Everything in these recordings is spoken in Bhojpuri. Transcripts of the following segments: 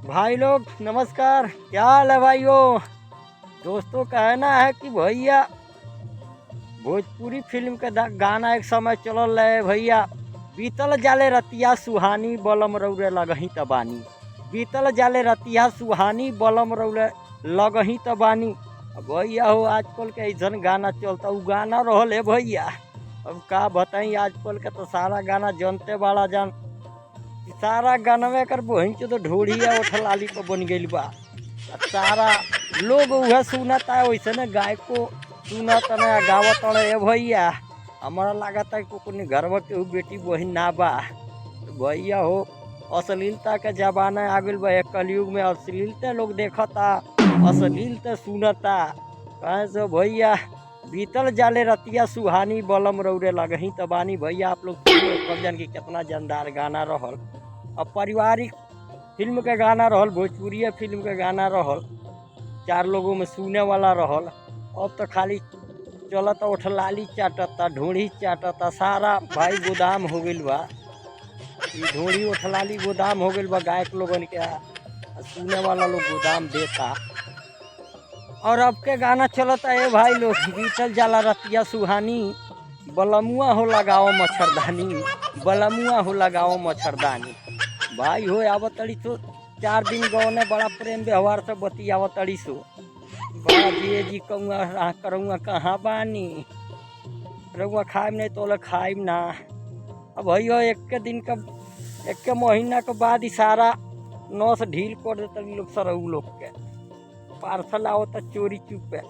भाई लोग नमस्कार, क्या हाल है भाइयों। दोस्तों कहना है कि भैया भोजपुरी फिल्म के गाना एक समय चलल रहे भैया। बीतल जाले रतिया सुहानी बलम रौरे लगही तबानी। बीतल जाले रतिया सुहानी बलम रौरे लगही तबानी। अब भैया हो आजकल के ऐसा गाना चलता उ गाना रहल है भैया। अब का बताई, आजकल के तो सारा गाना जनते वाला जान, सारा गानवे कर बहिन तो ढोढ़िया उठलाली पर बन गई बा। सारा लोग वह सुनता वैसे न गाय को सुनत न गावत ए भैया। हमारा लागत है कि घर के बेटी बहिन ना बा। तो भैया हो अश्लीलता के जमाना आ गइल बा। कलयुग में अश्लीलता लोग देखता, अश्लीलता सुनता। कहे से भैया बीतल जाले रतिया सुहानी बलम रौरे लगही तबानी। भैया आप लोग समझन कि कितना जानदार गाना रहल। अब पारिवारिक फिल्म के गाना रहल, भोजपुरी फिल्म के गाना रहल, चार लोगों में सुने वाला रहल। अब तो खाली चलता उठलाली चाटता, ढोढ़ी चाटता, सारा भाई गोदाम हो गइल बा। ढोढ़ी उठलाली गोदाम हो गइल बा गायक लोगन के, सुने वाला लोग गोदाम देता। और अब के गाना चलता है भाई लोग, बीतल जाला रतिया सुहानी बलमुआ हो लगाओ मच्छरदानी, बलमुआ हो लगाओ मच्छरदानी। भाई हो आवत तड़ी सो 4 दिन गौने बड़ा प्रेम व्यवहार से बतियावत तड़ी सो। बड़ा जी जी कहूँगा करूँगा कहाँ बानी, रहुआ खाइम नहीं तो खाइम ना। अब भैया एक के दिन का एक के महीना के बाद ही सारा नस ढील कर देता लोग। सरऊ लोग के पार्सल आवता चोरी चुपे,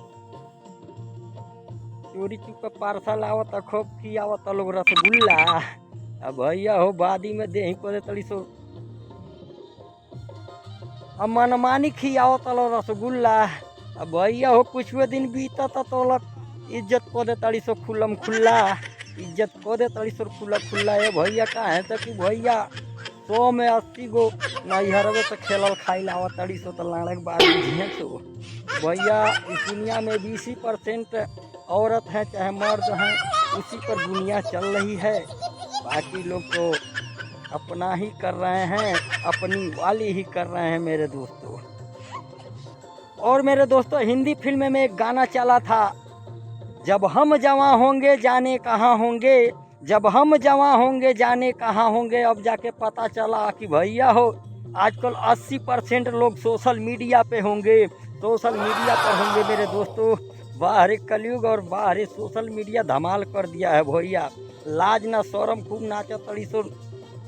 चोरी चुपे पार्सल आवता, खूब खियावता लोग रसगुल्ला। अब भैया हो बादी में दे को देतली सो अब मनमानी खियावता लोग रसगुल्ला। अब भैया हो कुछ दिन बीता तो लोग इज्जत को देतली सो खुलम खुल्ला, इज्जत को देतली सो खुला खुल्ला। ये भैया का है तो कि भैया 100 में 80 गो नैहरवे से खेलल खाइल आवत तड़ी सो तो लाड़क बात सो। भैया इस दुनिया में 20% औरत हैं चाहे मर्द हैं, उसी पर दुनिया चल रही है। बाकी लोग तो अपना ही कर रहे हैं, अपनी वाली ही कर रहे हैं मेरे दोस्तों। और मेरे दोस्तों हिंदी फिल्म में एक गाना चला था, जब हम जवां होंगे जाने कहाँ होंगे, जब हम जवां होंगे जाने कहाँ होंगे। अब जाके पता चला कि भैया हो आजकल 80% लोग सोशल मीडिया पे होंगे, सोशल मीडिया पर होंगे मेरे दोस्तों। बाहर कलयुग और बाहर सोशल मीडिया धमाल कर दिया है भैया। लाज ना शरम खूब नाचा तड़ी सो,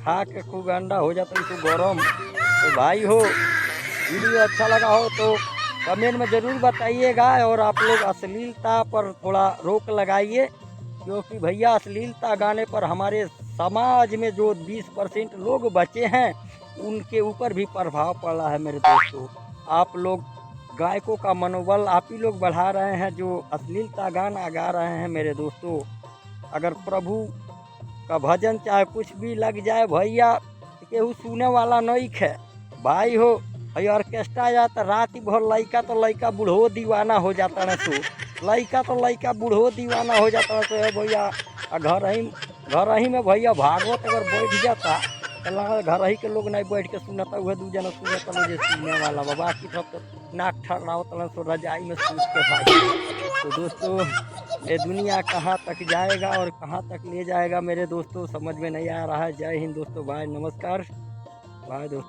खा के खूब अंडा हो जाता सो गरम। तो भाई हो वीडियो अच्छा लगा हो तो कमेंट में ज़रूर बताइएगा। और आप लोग अश्लीलता पर थोड़ा रोक लगाइए, क्योंकि भैया अश्लीलता गाने पर हमारे समाज में जो 20% लोग बचे हैं उनके ऊपर भी प्रभाव पड़ रहा है मेरे दोस्तों। आप लोग गायकों का मनोबल आप ही लोग बढ़ा रहे हैं जो अश्लीलता गाना गा रहे हैं मेरे दोस्तों। अगर प्रभु का भजन चाहे कुछ भी लग जाए भैया, केहू सुने वाला नहीं है। भाई हो ऑर्केस्ट्रा जाता रात भर, लड़का तो लड़का बूढ़ो दीवाना हो जाता है सो, लड़का तो लड़का बूढ़ो दीवाना हो जाता है तो भैया। घर ही में भैया भागवत अगर बैठ जाता तो घर ही के लोग नहीं बैठ के सुनता, वह 2 जना सुनता मुझे सुनने वाला बाबा की सब तो नाक ठहरावत सो रजाई में सूझ के भाई। तो दोस्तों ये दुनिया कहाँ तक जाएगा और कहाँ तक ले जाएगा मेरे दोस्तों समझ में नहीं आ रहा है। जय हिंद दोस्तों, बाय नमस्कार, बाय दोस्तों।